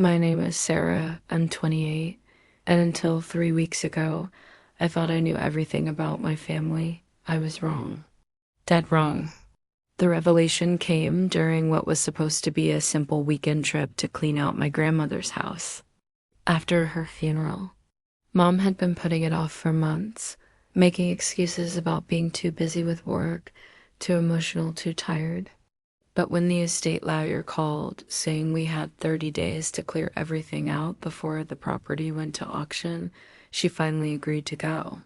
My name is Sarah. I'm 28, and until 3 weeks ago, I thought I knew everything about my family. I was wrong. Dead wrong. The revelation came during what was supposed to be a simple weekend trip to clean out my grandmother's house. After her funeral, Mom had been putting it off for months, making excuses about being too busy with work, too emotional, too tired. But when the estate lawyer called, saying we had 30 days to clear everything out before the property went to auction, she finally agreed to go.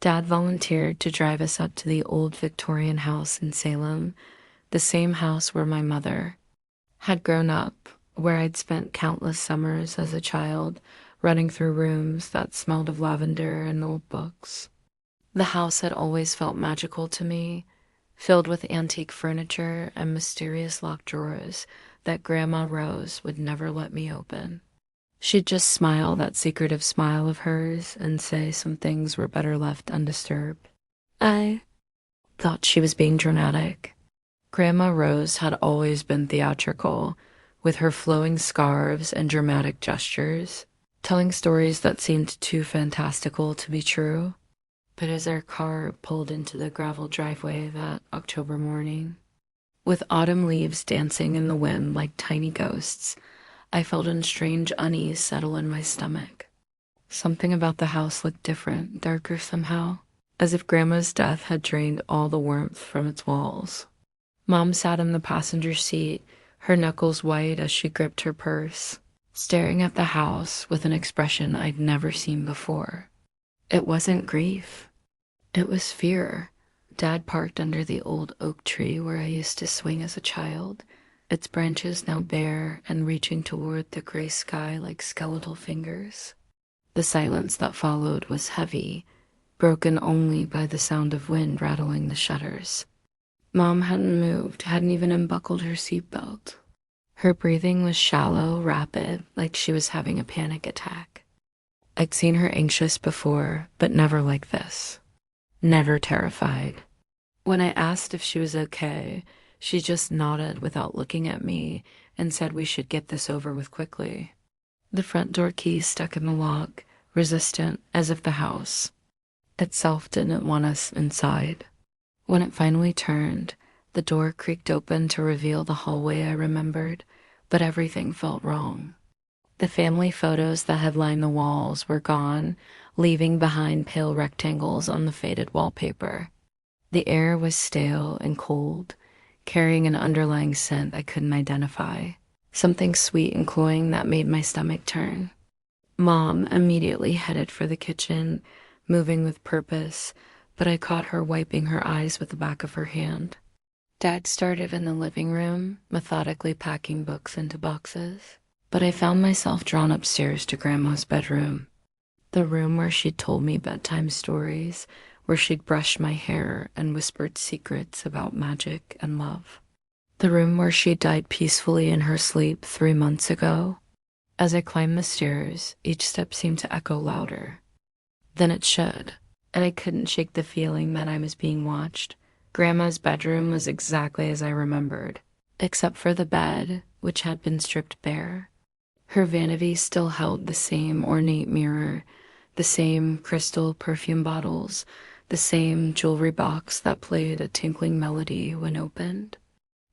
Dad volunteered to drive us up to the old Victorian house in Salem, the same house where my mother had grown up, where I'd spent countless summers as a child, running through rooms that smelled of lavender and old books. The house had always felt magical to me, filled with antique furniture and mysterious locked drawers that Grandma Rose would never let me open. She'd just smile that secretive smile of hers and say some things were better left undisturbed. I thought she was being dramatic. Grandma Rose had always been theatrical, with her flowing scarves and dramatic gestures, telling stories that seemed too fantastical to be true. But as our car pulled into the gravel driveway that October morning, with autumn leaves dancing in the wind like tiny ghosts, I felt a strange unease settle in my stomach. Something about the house looked different, darker somehow, as if Grandma's death had drained all the warmth from its walls. Mom sat in the passenger seat, her knuckles white as she gripped her purse, staring at the house with an expression I'd never seen before. It wasn't grief. It was fear. Dad parked under the old oak tree where I used to swing as a child, its branches now bare and reaching toward the gray sky like skeletal fingers. The silence that followed was heavy, broken only by the sound of wind rattling the shutters. Mom hadn't moved, hadn't even unbuckled her seatbelt. Her breathing was shallow, rapid, like she was having a panic attack. I'd seen her anxious before, but never like this. Never terrified. When I asked if she was okay, she just nodded without looking at me and said we should get this over with quickly. The front door key stuck in the lock, resistant as if the house itself didn't want us inside. When it finally turned, the door creaked open to reveal the hallway I remembered, but everything felt wrong. The family photos that had lined the walls were gone, leaving behind pale rectangles on the faded wallpaper. The air was stale and cold, carrying an underlying scent I couldn't identify, something sweet and cloying that made my stomach turn. Mom immediately headed for the kitchen, moving with purpose, but I caught her wiping her eyes with the back of her hand. Dad started in the living room, methodically packing books into boxes. But I found myself drawn upstairs to Grandma's bedroom, the room where she'd told me bedtime stories, where she'd brushed my hair and whispered secrets about magic and love. The room where she died peacefully in her sleep 3 months ago. As I climbed the stairs, each step seemed to echo louder than it should, and I couldn't shake the feeling that I was being watched. Grandma's bedroom was exactly as I remembered, except for the bed, which had been stripped bare. Her vanity still held the same ornate mirror, the same crystal perfume bottles, the same jewelry box that played a tinkling melody when opened.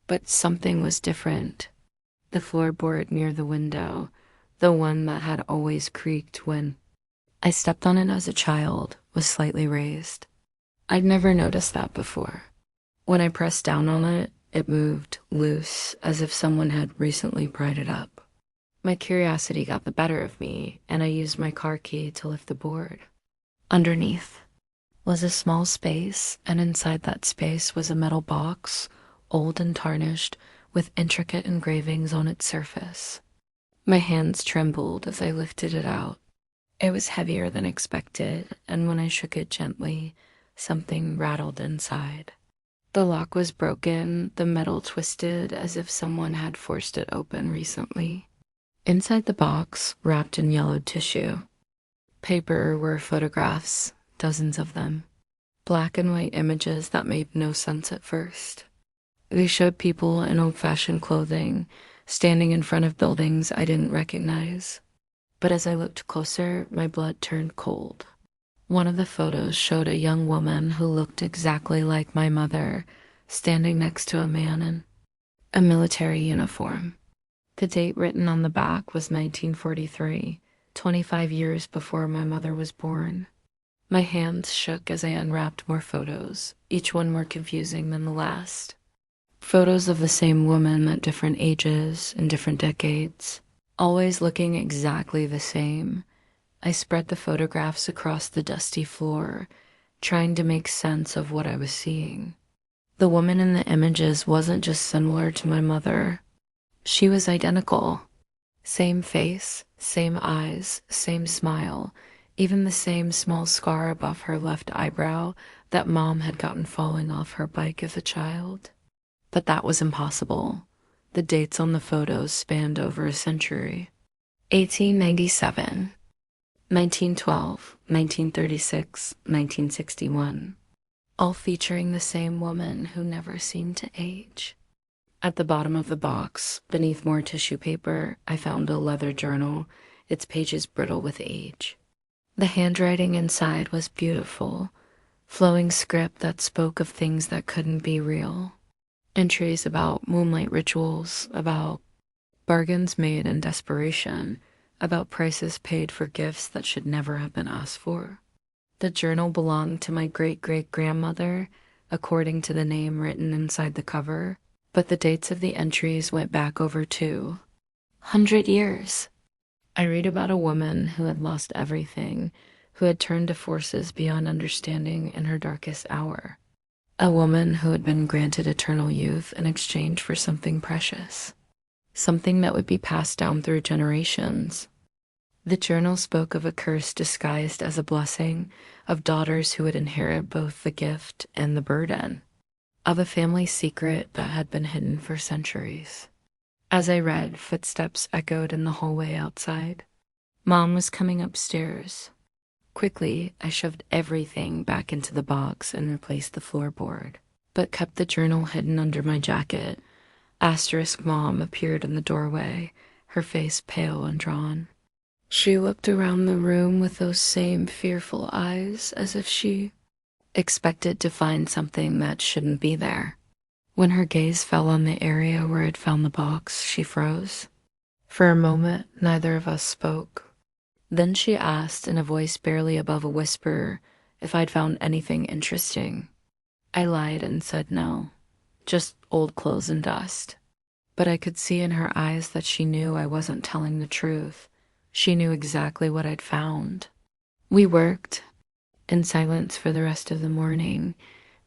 But something was different. The floorboard near the window, the one that had always creaked when I stepped on it as a child, was slightly raised. I'd never noticed that before. When I pressed down on it, it moved loose, as if someone had recently pried it up. My curiosity got the better of me, and I used my car key to lift the board. Underneath was a small space, and inside that space was a metal box, old and tarnished, with intricate engravings on its surface. My hands trembled as I lifted it out. It was heavier than expected, and when I shook it gently, something rattled inside. The lock was broken, the metal twisted as if someone had forced it open recently. Inside the box, wrapped in yellowed tissue, paper were photographs, dozens of them. Black and white images that made no sense at first. They showed people in old-fashioned clothing, standing in front of buildings I didn't recognize. But as I looked closer, my blood turned cold. One of the photos showed a young woman who looked exactly like my mother, standing next to a man in a military uniform. The date written on the back was 1943, 25 years before my mother was born. My hands shook as I unwrapped more photos, each one more confusing than the last. Photos of the same woman at different ages and different decades, always looking exactly the same. I spread the photographs across the dusty floor, trying to make sense of what I was seeing. The woman in the images wasn't just similar to my mother. She was identical. Same face, same eyes, same smile, even the same small scar above her left eyebrow that Mom had gotten falling off her bike as a child. But that was impossible. The dates on the photos spanned over a century. 1897. 1912, 1936, 1961, all featuring the same woman who never seemed to age. At the bottom of the box, beneath more tissue paper, I found a leather journal, its pages brittle with age. The handwriting inside was beautiful, flowing script that spoke of things that couldn't be real. Entries about moonlight rituals, about bargains made in desperation, about prices paid for gifts that should never have been asked for. The journal belonged to my great-great-grandmother, according to the name written inside the cover, but the dates of the entries went back over 200 years. I read about a woman who had lost everything, who had turned to forces beyond understanding in her darkest hour. A woman who had been granted eternal youth in exchange for something precious, something that would be passed down through generations. The journal spoke of a curse disguised as a blessing, of daughters who would inherit both the gift and the burden, of a family secret that had been hidden for centuries. As I read, footsteps echoed in the hallway outside. Mom was coming upstairs. Quickly, I shoved everything back into the box and replaced the floorboard, but kept the journal hidden under my jacket. Asterisk Mom appeared in the doorway, her face pale and drawn. She looked around the room with those same fearful eyes, as if she expected to find something that shouldn't be there. When her gaze fell on the area where I'd found the box, she froze. For a moment, neither of us spoke. Then she asked, in a voice barely above a whisper, if I'd found anything interesting. I lied and said no, just old clothes and dust. But I could see in her eyes that she knew I wasn't telling the truth. She knew exactly what I'd found. We worked in silence for the rest of the morning,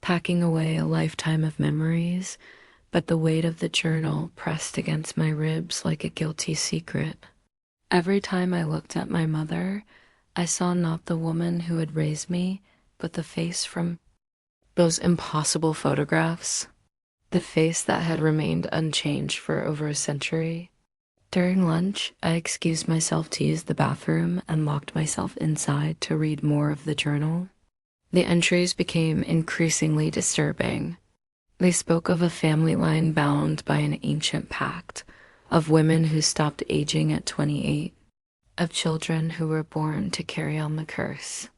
packing away a lifetime of memories, but the weight of the journal pressed against my ribs like a guilty secret. Every time I looked at my mother, I saw not the woman who had raised me, but the face from those impossible photographs, the face that had remained unchanged for over a century. During lunch, I excused myself to use the bathroom and locked myself inside to read more of the journal. The entries became increasingly disturbing. They spoke of a family line bound by an ancient pact, of women who stopped aging at 28, of children who were born to carry on the curse.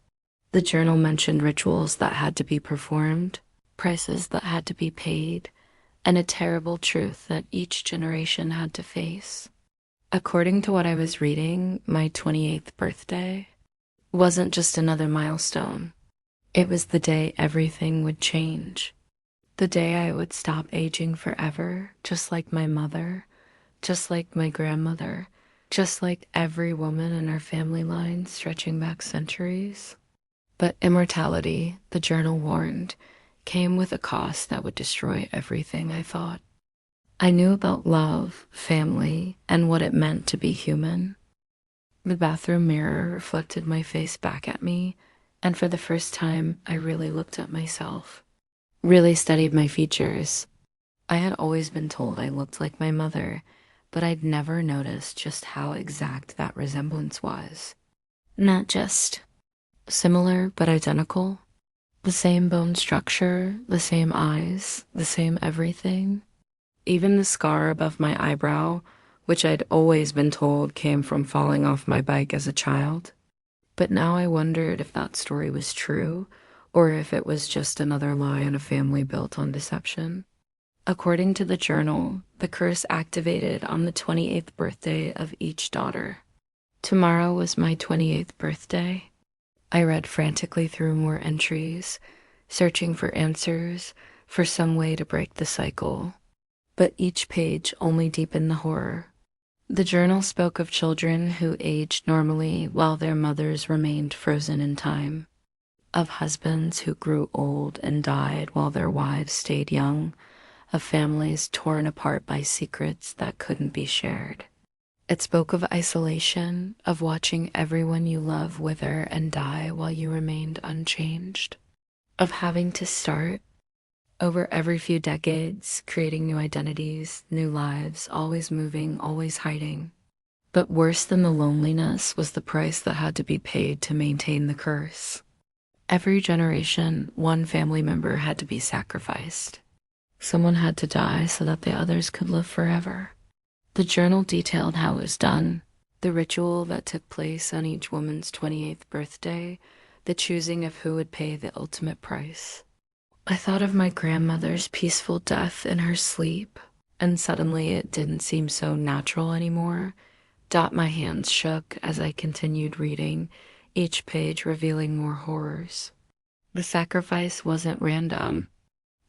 The journal mentioned rituals that had to be performed, prices that had to be paid, and a terrible truth that each generation had to face. According to what I was reading, my 28th birthday wasn't just another milestone. It was the day everything would change. The day I would stop aging forever, just like my mother, just like my grandmother, just like every woman in our family line stretching back centuries. But immortality, the journal warned, came with a cost that would destroy everything I thought. I knew about love, family, and what it meant to be human. The bathroom mirror reflected my face back at me, and for the first time, I really looked at myself, really studied my features. I had always been told I looked like my mother, but I'd never noticed just how exact that resemblance was. Not just similar, but identical. The same bone structure, the same eyes, the same everything. Even the scar above my eyebrow, which I'd always been told came from falling off my bike as a child. But now I wondered if that story was true, or if it was just another lie in a family built on deception. According to the journal, the curse activated on the 28th birthday of each daughter. Tomorrow was my 28th birthday. I read frantically through more entries, searching for answers, for some way to break the cycle. But each page only deepened the horror. The journal spoke of children who aged normally while their mothers remained frozen in time, of husbands who grew old and died while their wives stayed young, of families torn apart by secrets that couldn't be shared. It spoke of isolation, of watching everyone you love wither and die while you remained unchanged, of having to start over every few decades, creating new identities, new lives, always moving, always hiding. But worse than the loneliness was the price that had to be paid to maintain the curse. Every generation, one family member had to be sacrificed. Someone had to die so that the others could live forever. The journal detailed how it was done, the ritual that took place on each woman's 28th birthday, the choosing of who would pay the ultimate price. I thought of my grandmother's peaceful death in her sleep, and suddenly it didn't seem so natural anymore. My hands shook as I continued reading, each page revealing more horrors. The sacrifice wasn't random.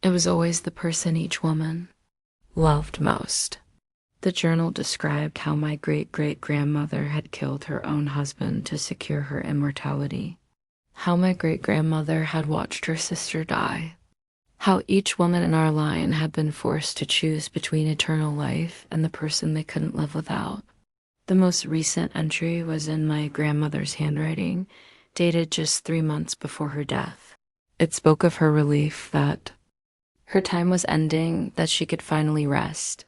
It was always the person each woman loved most. The journal described how my great-great-grandmother had killed her own husband to secure her immortality, how my great-grandmother had watched her sister die, how each woman in our line had been forced to choose between eternal life and the person they couldn't live without. The most recent entry was in my grandmother's handwriting, dated just 3 months before her death. It spoke of her relief that her time was ending, that she could finally rest.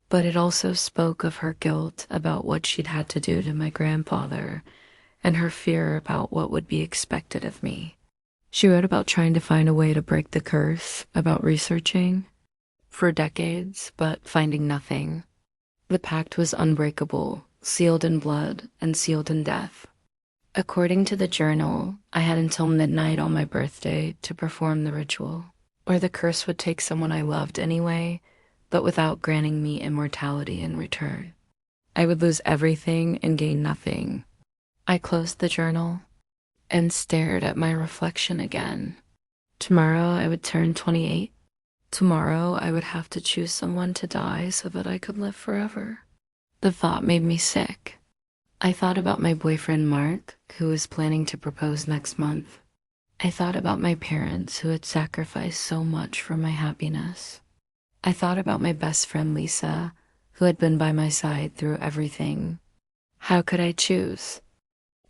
But it also spoke of her guilt about what she'd had to do to my grandfather and her fear about what would be expected of me. She wrote about trying to find a way to break the curse, about researching for decades, but finding nothing. The pact was unbreakable, sealed in blood and sealed in death. According to the journal, I had until midnight on my birthday to perform the ritual, or the curse would take someone I loved anyway, but without granting me immortality in return. I would lose everything and gain nothing. I closed the journal and stared at my reflection again. Tomorrow I would turn 28. Tomorrow I would have to choose someone to die so that I could live forever. The thought made me sick. I thought about my boyfriend Mark, who was planning to propose next month. I thought about my parents who had sacrificed so much for my happiness. I thought about my best friend Lisa, who had been by my side through everything. How could I choose?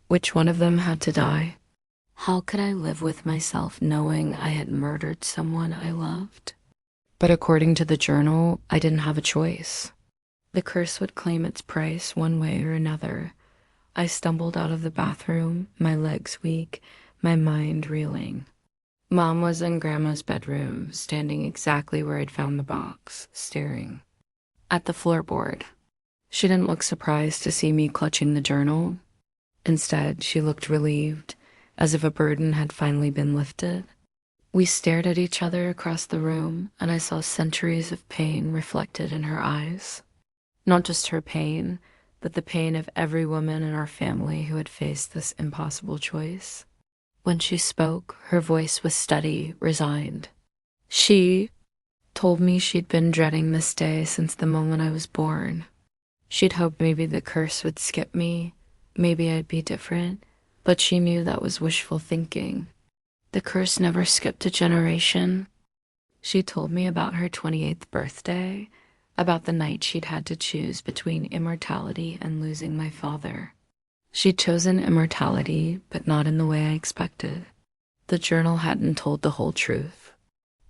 Which one of them had to die? How could I live with myself knowing I had murdered someone I loved? But according to the journal, I didn't have a choice. The curse would claim its price one way or another. I stumbled out of the bathroom, my legs weak, my mind reeling. Mom was in Grandma's bedroom, standing exactly where I'd found the box, staring at the floorboard. She didn't look surprised to see me clutching the journal. Instead, she looked relieved, as if a burden had finally been lifted. We stared at each other across the room, and I saw centuries of pain reflected in her eyes. Not just her pain, but the pain of every woman in our family who had faced this impossible choice. When she spoke, her voice was steady, resigned. She told me she'd been dreading this day since the moment I was born. She'd hoped maybe the curse would skip me, maybe I'd be different, but she knew that was wishful thinking. The curse never skipped a generation. She told me about her 28th birthday, about the night she'd had to choose between immortality and losing my father. She'd chosen immortality, but not in the way I expected. The journal hadn't told the whole truth.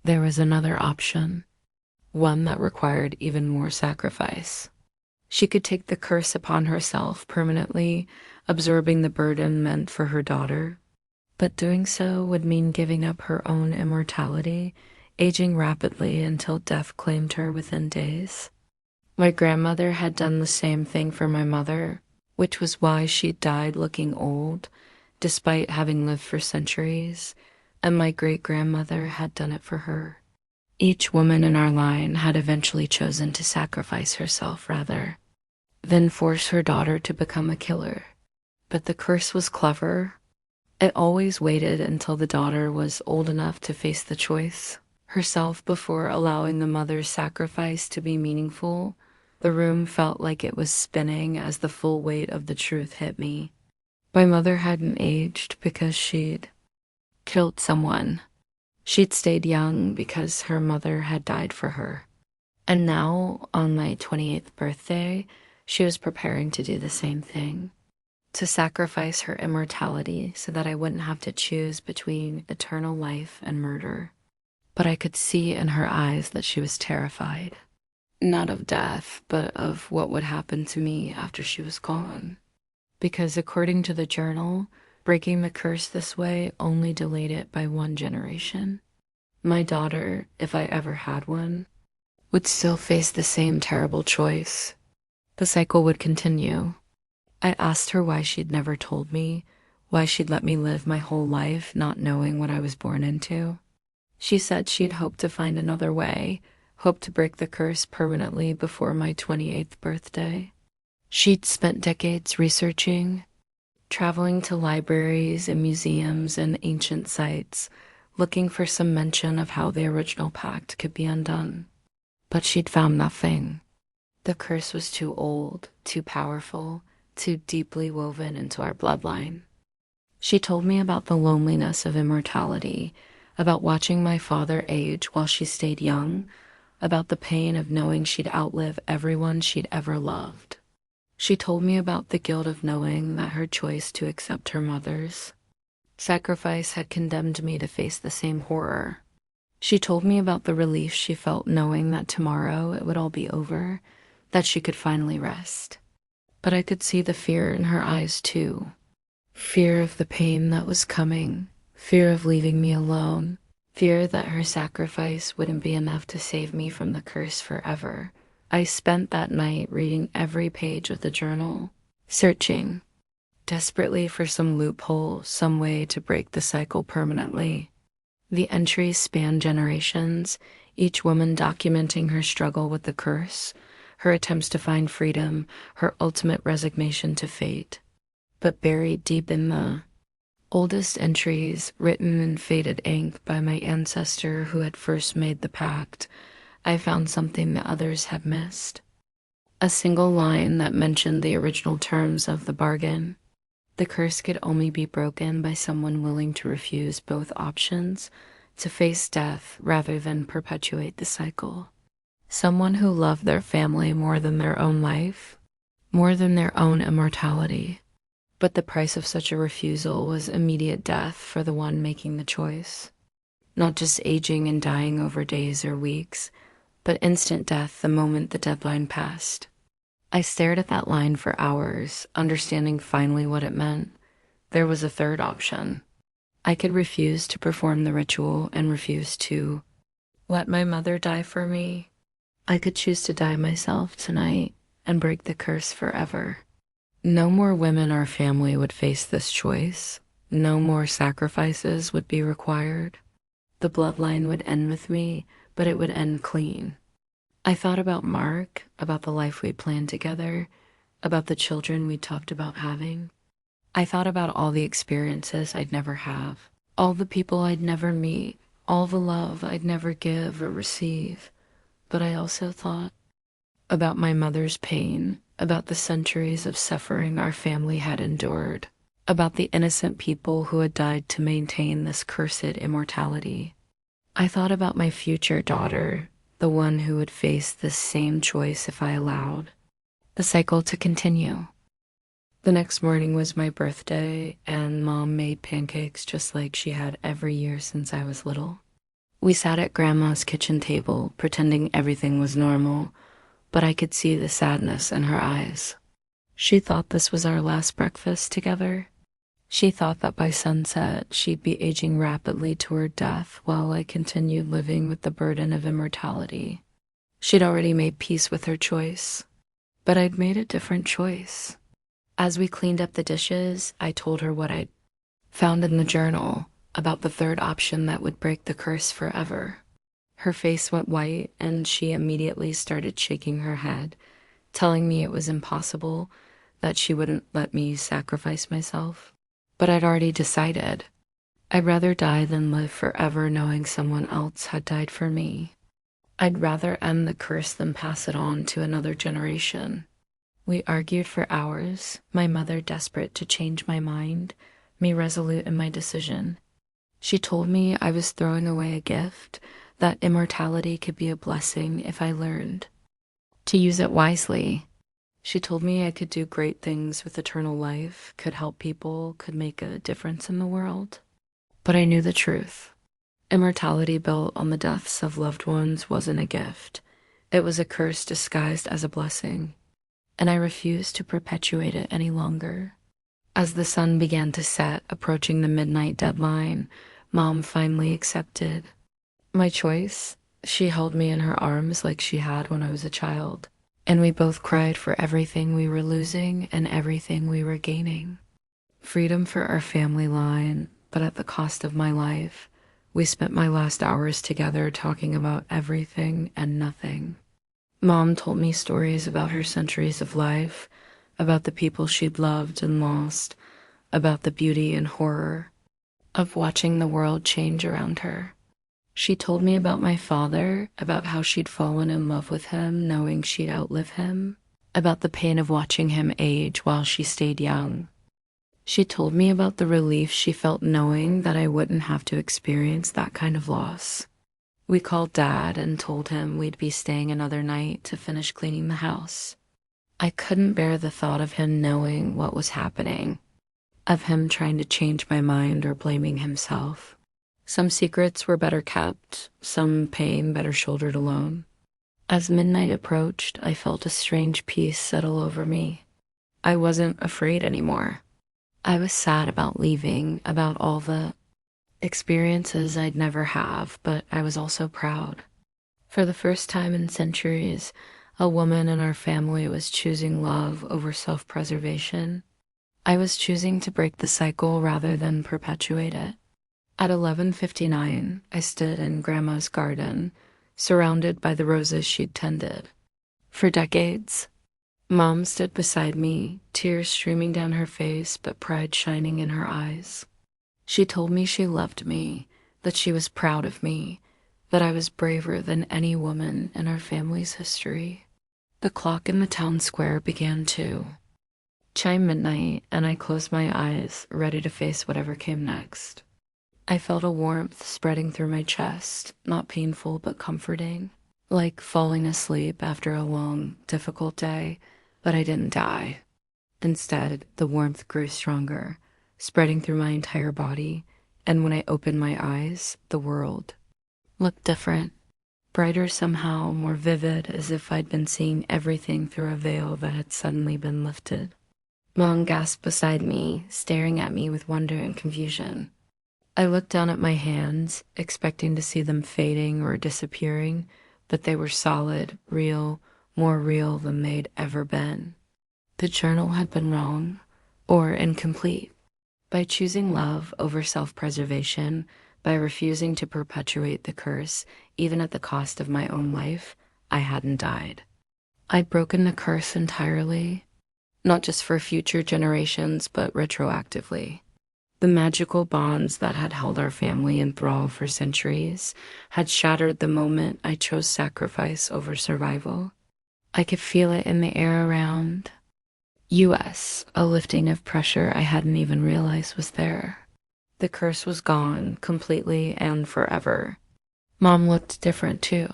There was another option, one that required even more sacrifice. She could take the curse upon herself permanently, absorbing the burden meant for her daughter. But doing so would mean giving up her own immortality, aging rapidly until death claimed her within days. My grandmother had done the same thing for my mother, which was why she died looking old, despite having lived for centuries, and my great-grandmother had done it for her. Each woman in our line had eventually chosen to sacrifice herself rather than force her daughter to become a killer. But the curse was clever. It always waited until the daughter was old enough to face the choice herself before allowing the mother's sacrifice to be meaningful. The room felt like it was spinning as the full weight of the truth hit me. My mother hadn't aged because she'd killed someone. She'd stayed young because her mother had died for her. And now, on my 28th birthday, she was preparing to do the same thing. To sacrifice her immortality so that I wouldn't have to choose between eternal life and murder. But I could see in her eyes that she was terrified. Not of death, but of what would happen to me after she was gone. Because according to the journal, breaking the curse this way only delayed it by 1 generation. My daughter, if I ever had one, would still face the same terrible choice. The cycle would continue. I asked her why she'd never told me, why she'd let me live my whole life not knowing what I was born into. She said she'd hoped to find another way, hoped to break the curse permanently before my 28th birthday. She'd spent decades researching, traveling to libraries and museums and ancient sites, looking for some mention of how the original pact could be undone. But she'd found nothing. The curse was too old, too powerful, too deeply woven into our bloodline. She told me about the loneliness of immortality, about watching my father age while she stayed young, about the pain of knowing she'd outlive everyone she'd ever loved. She told me about the guilt of knowing that her choice to accept her mother's sacrifice had condemned me to face the same horror. She told me about the relief she felt knowing that tomorrow it would all be over, that she could finally rest. But I could see the fear in her eyes too. Fear of the pain that was coming, fear of leaving me alone, fear that her sacrifice wouldn't be enough to save me from the curse forever. I spent that night reading every page of the journal, searching desperately for some loophole, some way to break the cycle permanently. The entries spanned generations, each woman documenting her struggle with the curse, her attempts to find freedom, her ultimate resignation to fate. But buried deep in the oldest entries, written in faded ink by my ancestor who had first made the pact, I found something that others had missed. A single line that mentioned the original terms of the bargain. The curse could only be broken by someone willing to refuse both options, to face death rather than perpetuate the cycle. Someone who loved their family more than their own life, more than their own immortality. But the price of such a refusal was immediate death for the one making the choice. Not just aging and dying over days or weeks, but instant death the moment the deadline passed. I stared at that line for hours, understanding finally what it meant. There was a third option. I could refuse to perform the ritual and refuse to let my mother die for me. I could choose to die myself tonight and break the curse forever. No more women or family would face this choice. No more sacrifices would be required. The bloodline would end with me, but it would end clean. I thought about Mark, about the life we planned together, about the children we talked about having. I thought about all the experiences I'd never have, all the people I'd never meet, all the love I'd never give or receive. But I also thought about my mother's pain, about the centuries of suffering our family had endured, about the innocent people who had died to maintain this cursed immortality. I thought about my future daughter, the one who would face this same choice if I allowed the cycle to continue. The next morning was my birthday, and Mom made pancakes just like she had every year since I was little. We sat at Grandma's kitchen table, pretending everything was normal, but I could see the sadness in her eyes. She thought this was our last breakfast together. She thought that by sunset, she'd be aging rapidly toward death while I continued living with the burden of immortality. She'd already made peace with her choice, but I'd made a different choice. As we cleaned up the dishes, I told her what I'd found in the journal about the third option that would break the curse forever. Her face went white and she immediately started shaking her head, telling me it was impossible, that she wouldn't let me sacrifice myself. But I'd already decided. I'd rather die than live forever knowing someone else had died for me. I'd rather end the curse than pass it on to another generation. We argued for hours, my mother desperate to change my mind, me resolute in my decision. She told me I was throwing away a gift, that immortality could be a blessing if I learned to use it wisely. She told me I could do great things with eternal life, could help people, could make a difference in the world. But I knew the truth. Immortality built on the deaths of loved ones wasn't a gift. It was a curse disguised as a blessing, and I refused to perpetuate it any longer. As the sun began to set, approaching the midnight deadline, Mom finally accepted my choice. She held me in her arms like she had when I was a child, and we both cried for everything we were losing and everything we were gaining. Freedom for our family line, but at the cost of my life. We spent my last hours together talking about everything and nothing. Mom told me stories about her centuries of life, about the people she'd loved and lost, about the beauty and horror of watching the world change around her. She told me about my father, about how she'd fallen in love with him knowing she'd outlive him, about the pain of watching him age while she stayed young. She told me about the relief she felt knowing that I wouldn't have to experience that kind of loss. We called Dad and told him we'd be staying another night to finish cleaning the house. I couldn't bear the thought of him knowing what was happening, of him trying to change my mind or blaming himself. Some secrets were better kept, some pain better shouldered alone. As midnight approached, I felt a strange peace settle over me. I wasn't afraid anymore. I was sad about leaving, about all the experiences I'd never have, but I was also proud. For the first time in centuries, a woman in our family was choosing love over self-preservation. I was choosing to break the cycle rather than perpetuate it. At 11:59, I stood in Grandma's garden, surrounded by the roses she'd tended. For decades, Mom stood beside me, tears streaming down her face, but pride shining in her eyes. She told me she loved me, that she was proud of me, that I was braver than any woman in our family's history. The clock in the town square began to chime midnight, and I closed my eyes, ready to face whatever came next. I felt a warmth spreading through my chest, not painful but comforting, like falling asleep after a long, difficult day, but I didn't die. Instead, the warmth grew stronger, spreading through my entire body, and when I opened my eyes, the world looked different, brighter somehow, more vivid, as if I'd been seeing everything through a veil that had suddenly been lifted. Mom gasped beside me, staring at me with wonder and confusion. I looked down at my hands, expecting to see them fading or disappearing, but they were solid, real, more real than they'd ever been. The journal had been wrong, or incomplete. By choosing love over self-preservation, by refusing to perpetuate the curse, even at the cost of my own life, I hadn't died. I'd broken the curse entirely, not just for future generations, but retroactively. The magical bonds that had held our family in thrall for centuries had shattered the moment I chose sacrifice over survival. I could feel it in the air around US, a lifting of pressure I hadn't even realized was there. The curse was gone, completely and forever. Mom looked different too.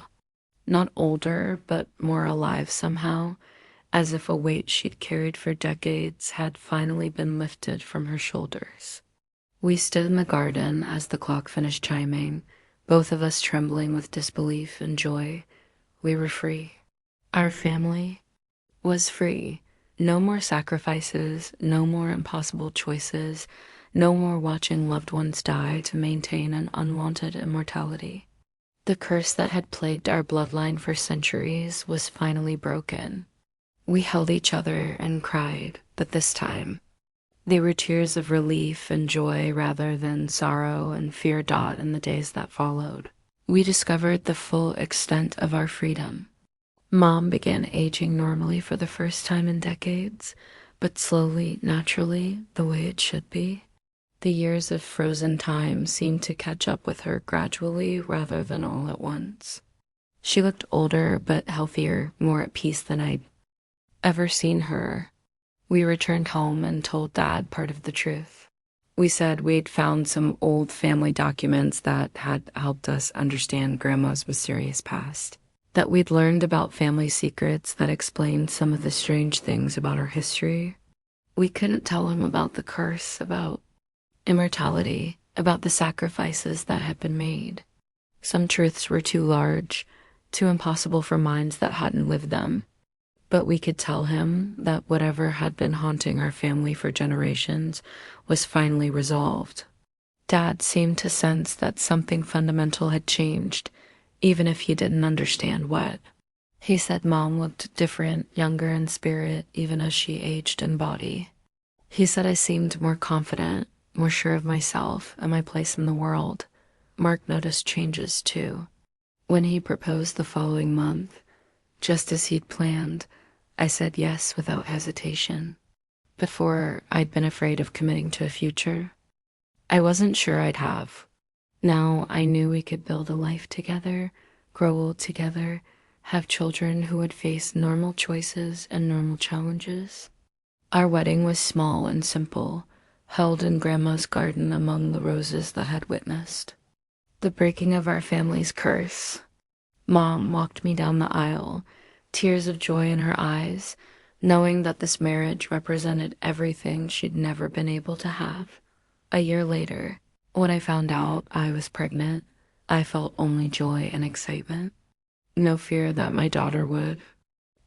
Not older, but more alive somehow, as if a weight she'd carried for decades had finally been lifted from her shoulders. We stood in the garden as the clock finished chiming, both of us trembling with disbelief and joy. We were free. Our family was free. No more sacrifices, no more impossible choices, no more watching loved ones die to maintain an unwanted immortality. The curse that had plagued our bloodline for centuries was finally broken. We held each other and cried, but this time, they were tears of relief and joy rather than sorrow and fear. In the days that followed, we discovered the full extent of our freedom. Mom began aging normally for the first time in decades, but slowly, naturally, the way it should be. The years of frozen time seemed to catch up with her gradually rather than all at once. She looked older but healthier, more at peace than I'd ever seen her. We returned home and told Dad part of the truth. We said we'd found some old family documents that had helped us understand Grandma's mysterious past, that we'd learned about family secrets that explained some of the strange things about our history. We couldn't tell him about the curse, about immortality, about the sacrifices that had been made. Some truths were too large, too impossible for minds that hadn't lived them. But we could tell him that whatever had been haunting our family for generations was finally resolved. Dad seemed to sense that something fundamental had changed, even if he didn't understand what. He said Mom looked different, younger in spirit, even as she aged in body. He said I seemed more confident, more sure of myself and my place in the world. Mark noticed changes too. When he proposed the following month, just as he'd planned, I said yes without hesitation. Before, I'd been afraid of committing to a future. I wasn't sure I'd have. Now I knew we could build a life together, grow old together, have children who would face normal choices and normal challenges. Our wedding was small and simple, held in Grandma's garden among the roses that had witnessed the breaking of our family's curse. Mom walked me down the aisle, tears of joy in her eyes, knowing that this marriage represented everything she'd never been able to have. A year later, when I found out I was pregnant, I felt only joy and excitement. No fear that my daughter would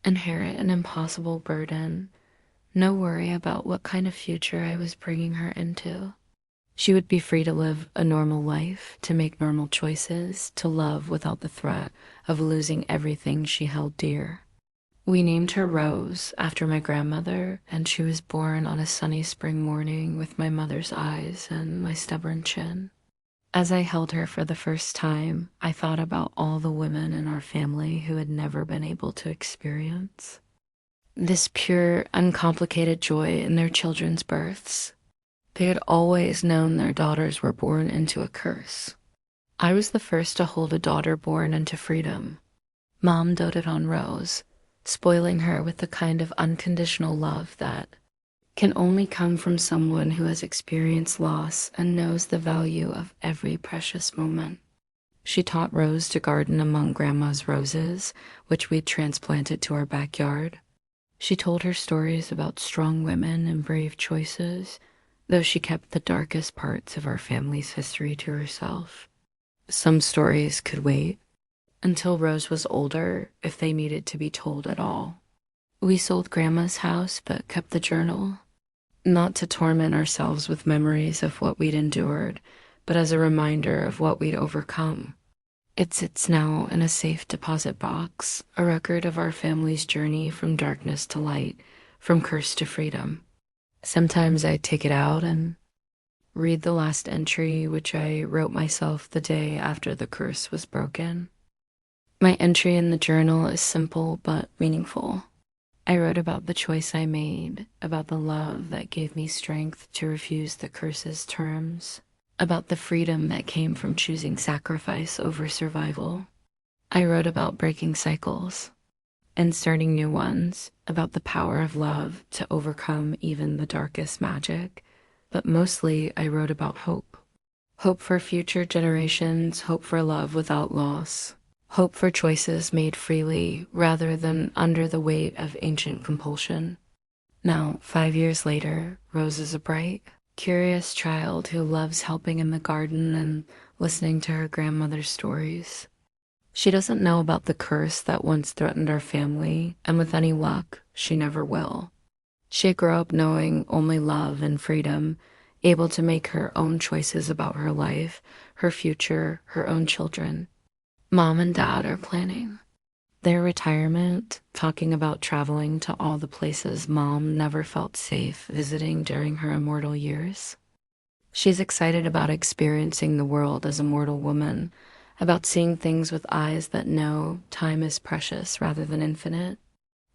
inherit an impossible burden. No worry about what kind of future I was bringing her into. She would be free to live a normal life, to make normal choices, to love without the threat of losing everything she held dear. We named her Rose after my grandmother, and she was born on a sunny spring morning with my mother's eyes and my stubborn chin. As I held her for the first time, I thought about all the women in our family who had never been able to experience this pure, uncomplicated joy in their children's births. They had always known their daughters were born into a curse. I was the first to hold a daughter born into freedom. Mom doted on Rose, spoiling her with the kind of unconditional love that can only come from someone who has experienced loss and knows the value of every precious moment. She taught Rose to garden among Grandma's roses, which we'd transplanted to our backyard. She told her stories about strong women and brave choices, though she kept the darkest parts of our family's history to herself. Some stories could wait until Rose was older, if they needed to be told at all. We sold Grandma's house but kept the journal, not to torment ourselves with memories of what we'd endured, but as a reminder of what we'd overcome. It sits now in a safe deposit box, a record of our family's journey from darkness to light, from curse to freedom. Sometimes I take it out and read the last entry, which I wrote myself the day after the curse was broken. My entry in the journal is simple but meaningful. I wrote about the choice I made, about the love that gave me strength to refuse the curse's terms, about the freedom that came from choosing sacrifice over survival. I wrote about breaking cycles and starting new ones, about the power of love to overcome even the darkest magic. But mostly I wrote about hope. Hope for future generations, hope for love without loss, hope for choices made freely rather than under the weight of ancient compulsion. Now, 5 years later, Rose is a bright, curious child who loves helping in the garden and listening to her grandmother's stories. She doesn't know about the curse that once threatened our family, and with any luck, she never will. She grew up knowing only love and freedom, able to make her own choices about her life, her future, her own children. Mom and Dad are planning their retirement, talking about traveling to all the places Mom never felt safe visiting during her immortal years. She's excited about experiencing the world as a mortal woman, about seeing things with eyes that know time is precious rather than infinite.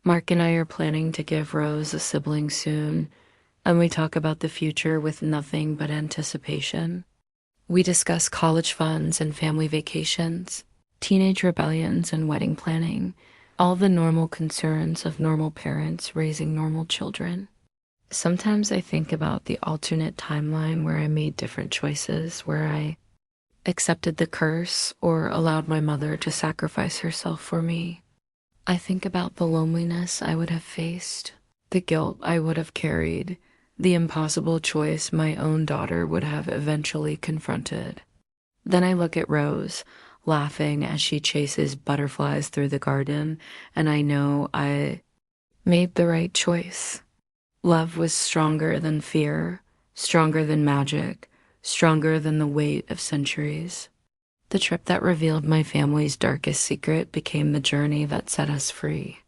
Mark and I are planning to give Rose a sibling soon, and we talk about the future with nothing but anticipation. We discuss college funds and family vacations, teenage rebellions and wedding planning, all the normal concerns of normal parents raising normal children. Sometimes I think about the alternate timeline where I made different choices, where I accepted the curse or allowed my mother to sacrifice herself for me. I think about the loneliness I would have faced, the guilt I would have carried, the impossible choice my own daughter would have eventually confronted. Then I look at Rose, laughing as she chases butterflies through the garden, and I know I made the right choice. Love was stronger than fear, stronger than magic, stronger than the weight of centuries. The trip that revealed my family's darkest secret became the journey that set us free.